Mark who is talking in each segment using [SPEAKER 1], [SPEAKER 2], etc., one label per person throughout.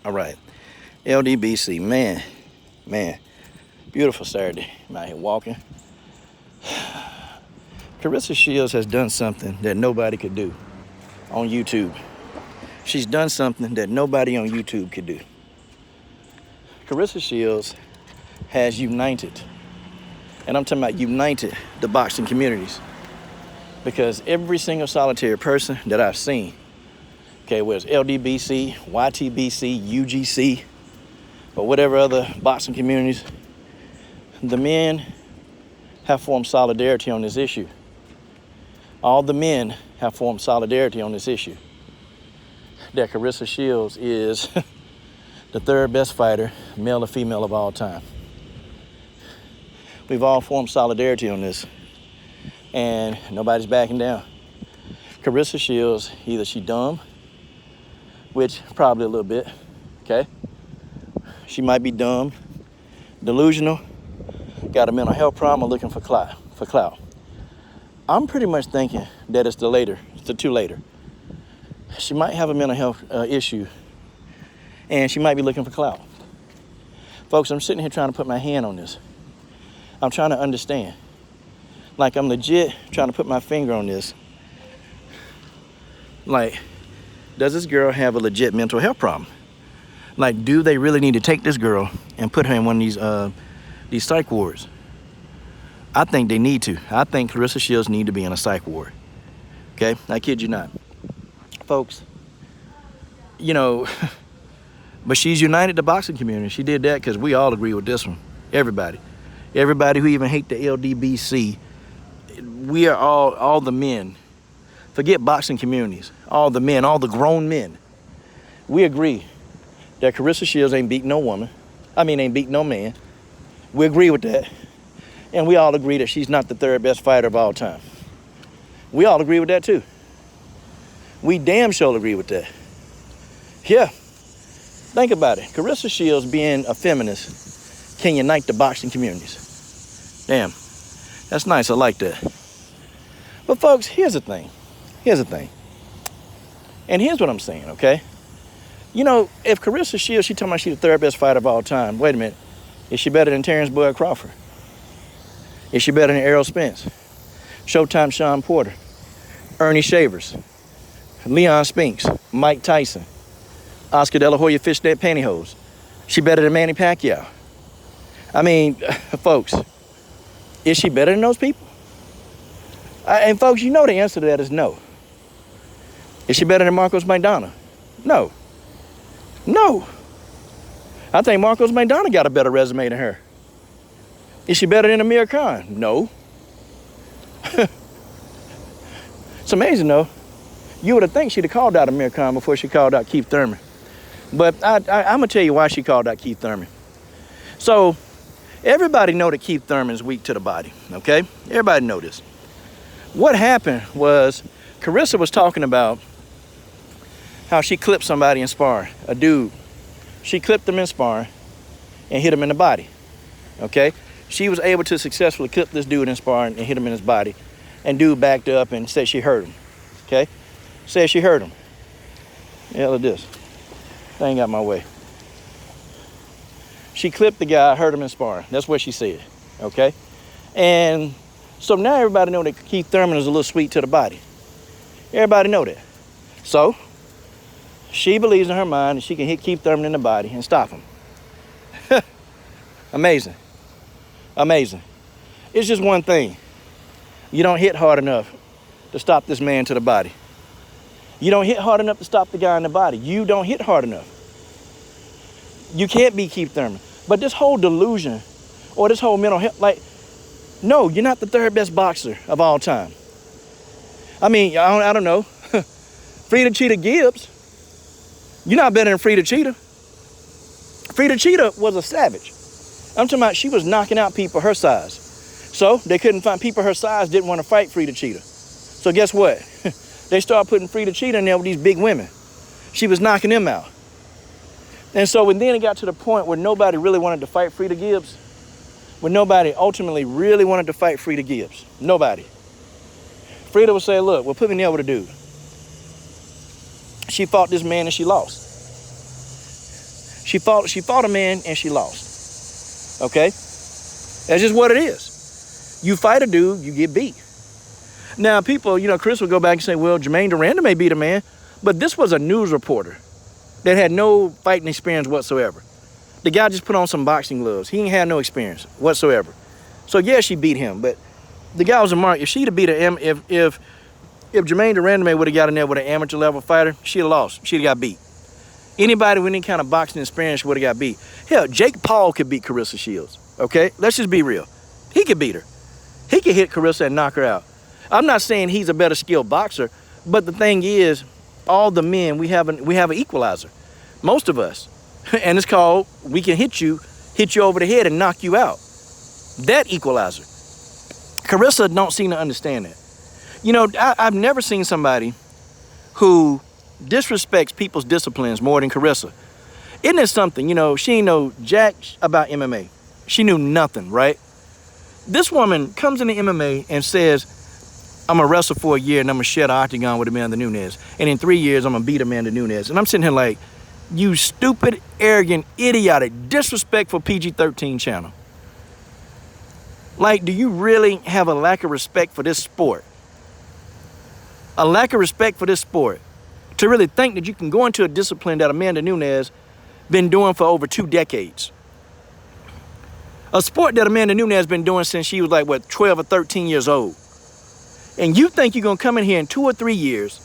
[SPEAKER 1] All right. Ldbc, man, beautiful Saturday. I'm out here walking. Claressa Sheilds has done something that nobody could do on YouTube. She's done something that nobody on YouTube could do. Claressa Sheilds has united, and I'm talking about united the boxing communities, because every single solitary person that I've seen, okay, whether it's Ldbc, Ytbc, UGC, or whatever other boxing communities, the men have formed solidarity on this issue. All the men have formed solidarity on this issue. That Claressa Sheilds is the third best fighter, male or female, of all time. We've all formed solidarity on this, and nobody's backing down. Claressa Sheilds, either she dumb, which probably a little bit, okay? She might be dumb, delusional, got a mental health problem, or looking for clout. I'm pretty much thinking that it's the two later. She might have a mental health issue, and she might be looking for clout. Folks, I'm sitting here trying to put my hand on this. I'm trying to understand. Like, I'm legit trying to put my finger on this. Like, does this girl have a legit mental health problem? Like, do they really need to take this girl and put her in one of these psych wards? I think they need to. I think Claressa Sheilds need to be in a psych ward. Okay? I kid you not. Folks, you know, but she's united the boxing community. She did that because we all agree with this one. Everybody who even hate the Ldbc, we are all the men. Forget boxing communities. All the men, all the grown men. We agree that Claressa Sheilds ain't beat no woman. Ain't beat no man. We agree with that. And we all agree that she's not the third best fighter of all time. We all agree with that too. We damn sure agree with that. Yeah. Think about it. Claressa Sheilds, being a feminist, can unite the boxing communities. Damn. That's nice. I like that. But folks, here's the thing. And here's what I'm saying, okay? You know, if Claressa Sheilds, she talking about she's the third best fighter of all time, wait a minute. Is she better than Terrence Bud Crawford? Is she better than Errol Spence? Showtime Sean Porter? Ernie Shavers? Leon Spinks? Mike Tyson? Oscar De La Hoya Fishnet Pantyhose? She better than Manny Pacquiao? Folks, is she better than those people? And folks, you know the answer to that is no. Is she better than Marcos Maidana? No. I think Marcos Maidana got a better resume than her. Is she better than Amir Khan? No. It's amazing, though. You would have think she'd have called out Amir Khan before she called out Keith Thurman. But I'm going to tell you why she called out Keith Thurman. So, everybody know that Keith Thurman's weak to the body, okay? Everybody know this. What happened was Claressa was talking about how she clipped somebody in sparring, a dude. She clipped him in sparring and hit him in the body, okay? She was able to successfully clip this dude in sparring and hit him in his body. And dude backed up and said she hurt him, okay? Said she hurt him. Yeah, look at this. Thing got my way. She clipped the guy, hurt him in sparring. That's what she said, okay? And so now everybody know that Keith Thurman is a little sweet to the body. Everybody know that. So, she believes in her mind that she can hit Keith Thurman in the body and stop him. Amazing. It's just one thing. You don't hit hard enough to stop this man to the body. You don't hit hard enough to stop the guy in the body. You don't hit hard enough. You can't beat Keith Thurman. But this whole delusion or this whole mental health, like, no, you're not the third best boxer of all time. I don't know. Frida Cheetah Gibbs. You're not better than Frida Cheetah. Frida Cheetah was a savage. I'm talking about she was knocking out people her size. So they couldn't find people her size, didn't want to fight Frida Cheetah. So guess what? They started putting Frida Cheetah in there with these big women. She was knocking them out. And so when then it got to the point where nobody really wanted to fight Frida Gibbs, when nobody ultimately really wanted to fight Frida Gibbs, nobody. Frida would say, look, well, put me in there with a dude. She fought this man and she lost. She fought a man and she lost. Okay? That's just what it is. You fight a dude, you get beat. Now, people, Chris will go back and say, well, Jermaine Duranda may beat a man, but this was a news reporter that had no fighting experience whatsoever. The guy just put on some boxing gloves. He ain't had no experience whatsoever. So, yeah, she beat him, but the guy was a mark. If she'd have beat him, if Jermaine Duranda would have got in there with an amateur level fighter, she'd have lost. She'd have got beat. Anybody with any kind of boxing experience would have got beat. Hell, Jake Paul could beat Claressa Shields, okay? Let's just be real. He could beat her. He could hit Claressa and knock her out. I'm not saying he's a better skilled boxer, but the thing is, all the men, we have an equalizer. Most of us. And it's called, we can hit you over the head and knock you out. That equalizer. Claressa don't seem to understand that. I've never seen somebody who disrespects people's disciplines more than Claressa. Isn't it something? She ain't know jack about MMA. She knew nothing, right? This woman comes into MMA and says, I'm going to wrestle for a year and I'm going to share the octagon with Amanda Nunes. And in 3 years, I'm going to beat Amanda Nunes. And I'm sitting here like, you stupid, arrogant, idiotic, disrespectful PG-13 channel. Like, do you really have a lack of respect for this sport? A lack of respect for this sport to really think that you can go into a discipline that Amanda Nunes been doing for over 2 decades. A sport that Amanda Nunes been doing since she was like, 12 or 13 years old. And you think you're going to come in here in 2 or 3 years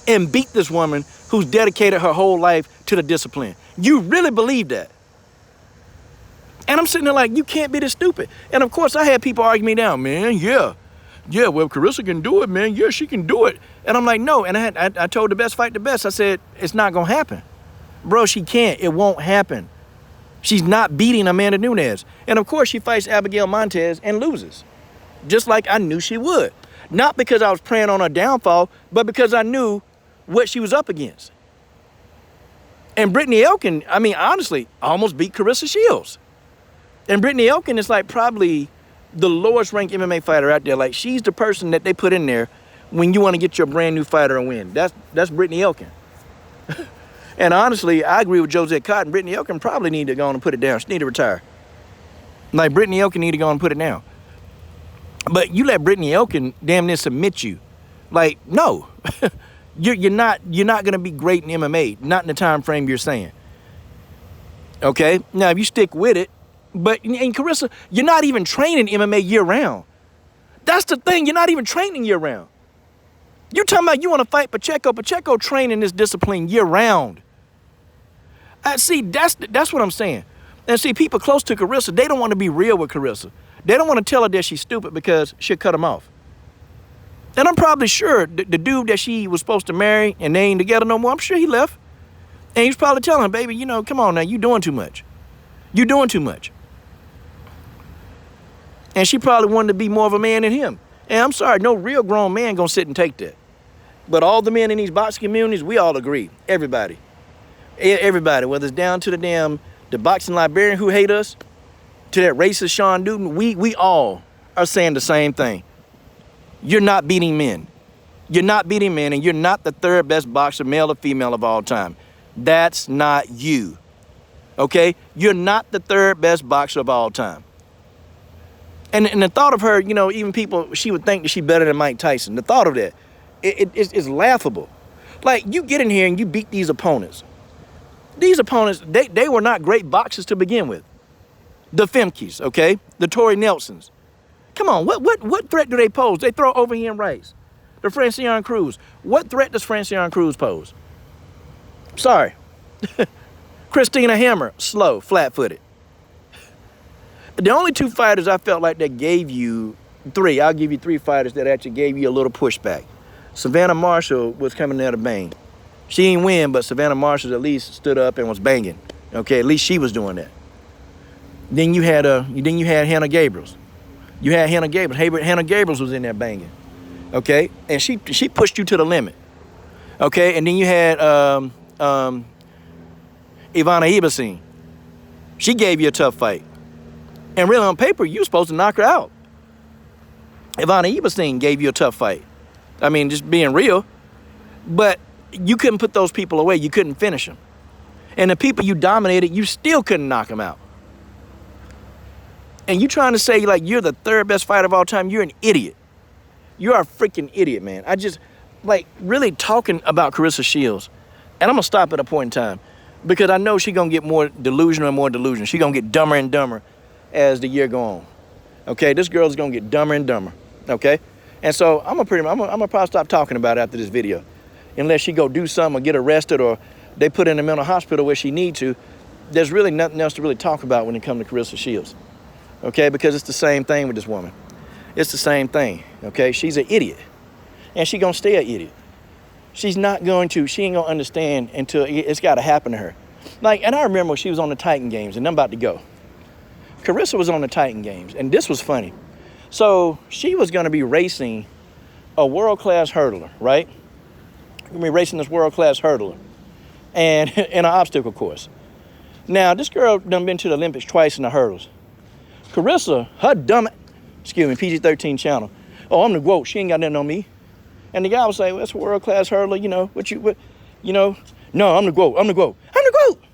[SPEAKER 1] and beat this woman who's dedicated her whole life to the discipline. You really believe that? And I'm sitting there like, you can't be this stupid. And of course, I had people argue me down, man, yeah, well, Claressa can do it, man. Yeah, she can do it. And I'm like, no. And I told the best fight the best. I said, it's not going to happen. Bro, she can't. It won't happen. She's not beating Amanda Nunes. And of course, she fights Abigail Montez and loses. Just like I knew she would. Not because I was praying on her downfall, but because I knew what she was up against. And Brittany Elkin, honestly, almost beat Claressa Shields. And Brittany Elkin is like probably the lowest ranked MMA fighter out there. Like, she's the person that they put in there when you want to get your brand new fighter a win. That's Brittany Elkin. And honestly, I agree with Josette Cotton. Brittany Elkin probably need to go on and put it down. She need to retire. Like, Brittany Elkin need to go on and put it down. But you let Brittany Elkin damn near submit you. Like, no. You're not going to be great in MMA. Not in the time frame you're saying. Okay? Now, if you stick with it, but in Claressa, you're not even training MMA year-round. That's the thing. You're not even training year-round. You're talking about you want to fight Pacheco. Pacheco training this discipline year-round. See, that's what I'm saying. And see, people close to Claressa, they don't want to be real with Claressa. They don't want to tell her that she's stupid because she'll cut them off. And I'm probably sure the dude that she was supposed to marry and they ain't together no more, I'm sure he left. And he's probably telling her, baby, come on now, you doing too much. You doing too much. And she probably wanted to be more of a man than him. And I'm sorry, no real grown man gonna sit and take that. But all the men in these boxing communities, we all agree. Everybody. Everybody, whether it's down to the boxing librarian who hate us, to that racist Sean Newton, we all are saying the same thing. You're not beating men. You're not beating men, and you're not the third best boxer, male or female, of all time. That's not you. Okay? You're not the third best boxer of all time. And the thought of her, even people, she would think that she's better than Mike Tyson. The thought of that, it's laughable. Like, you get in here and you beat these opponents. These opponents, they were not great boxers to begin with. The Femkes, okay? The Tory Nelsons. Come on, what threat do they pose? They throw overhand rights. The Francione Cruz. What threat does Francione Cruz pose? Sorry. Christina Hammer, slow, flat-footed. The only 2 fighters I felt like that gave you 3, I'll give you 3 fighters that actually gave you a little pushback. Savannah Marshall was coming there to bang. She didn't win, but Savannah Marshall at least stood up and was banging. Okay, at least she was doing that. Then you had Hannah Gabriels. You had Hannah Gabriels. Hannah Gabriels was in there banging. Okay, and she pushed you to the limit. Okay, and then you had Ivana Ldbc. She gave you a tough fight. And really, on paper, you were supposed to knock her out. Ivana Ldbc gave you a tough fight. Just being real. But you couldn't put those people away. You couldn't finish them. And the people you dominated, you still couldn't knock them out. And you trying to say like you're the third best fighter of all time, you're an idiot. You are a freaking idiot, man. I just, like, really talking about Claressa Sheilds, and I'm gonna stop at a point in time, because I know she's gonna get more delusional and more delusional. She's gonna get dumber and dumber as the year go on. Okay, this girl is gonna get dumber and dumber. Okay, and so I'm gonna probably stop talking about it after this video, unless she go do something or get arrested or they put her in a mental hospital where she need to. There's really nothing else to really talk about when it comes to Claressa Sheilds. Okay, because it's the same thing with this woman. It's the same thing. Okay, she's an idiot, and she gonna stay an idiot. She ain't gonna understand until it's gotta happen to her. Like, and I remember when she was on the Titan Games, and I'm about to go. Claressa was on the Titan Games, and this was funny. So she was gonna be racing a world-class hurdler, right? Gonna be racing this world-class hurdler, and in an obstacle course. Now, this girl done been to the Olympics twice in the hurdles. Claressa, her dumb, excuse me, PG-13 channel. Oh, I'm the GOAT. She ain't got nothing on me. And the guy was like, well, that's a world-class hurdler, you know, no, I'm the GOAT, I'm the GOAT, I'm the GOAT.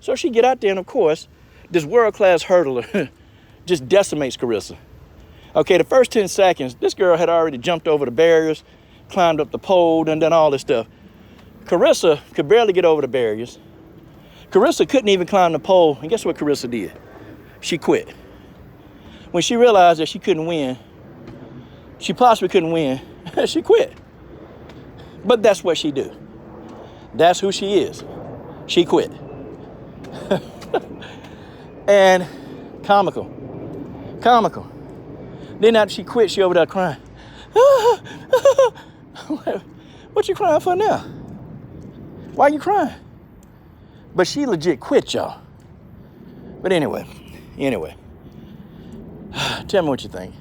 [SPEAKER 1] So she get out there, and of course, this world-class hurdler just decimates Claressa. Okay, the first 10 seconds, this girl had already jumped over the barriers, climbed up the pole, and done all this stuff. Claressa could barely get over the barriers. Claressa couldn't even climb the pole, and guess what Claressa did? She quit. When she realized that she couldn't win, she possibly couldn't win, she quit. But that's what she do. That's who she is. She quit. And comical. Then after she quit, she over there crying. What you crying for now? Why you crying? But she legit quit, y'all. But anyway. Tell me what you think.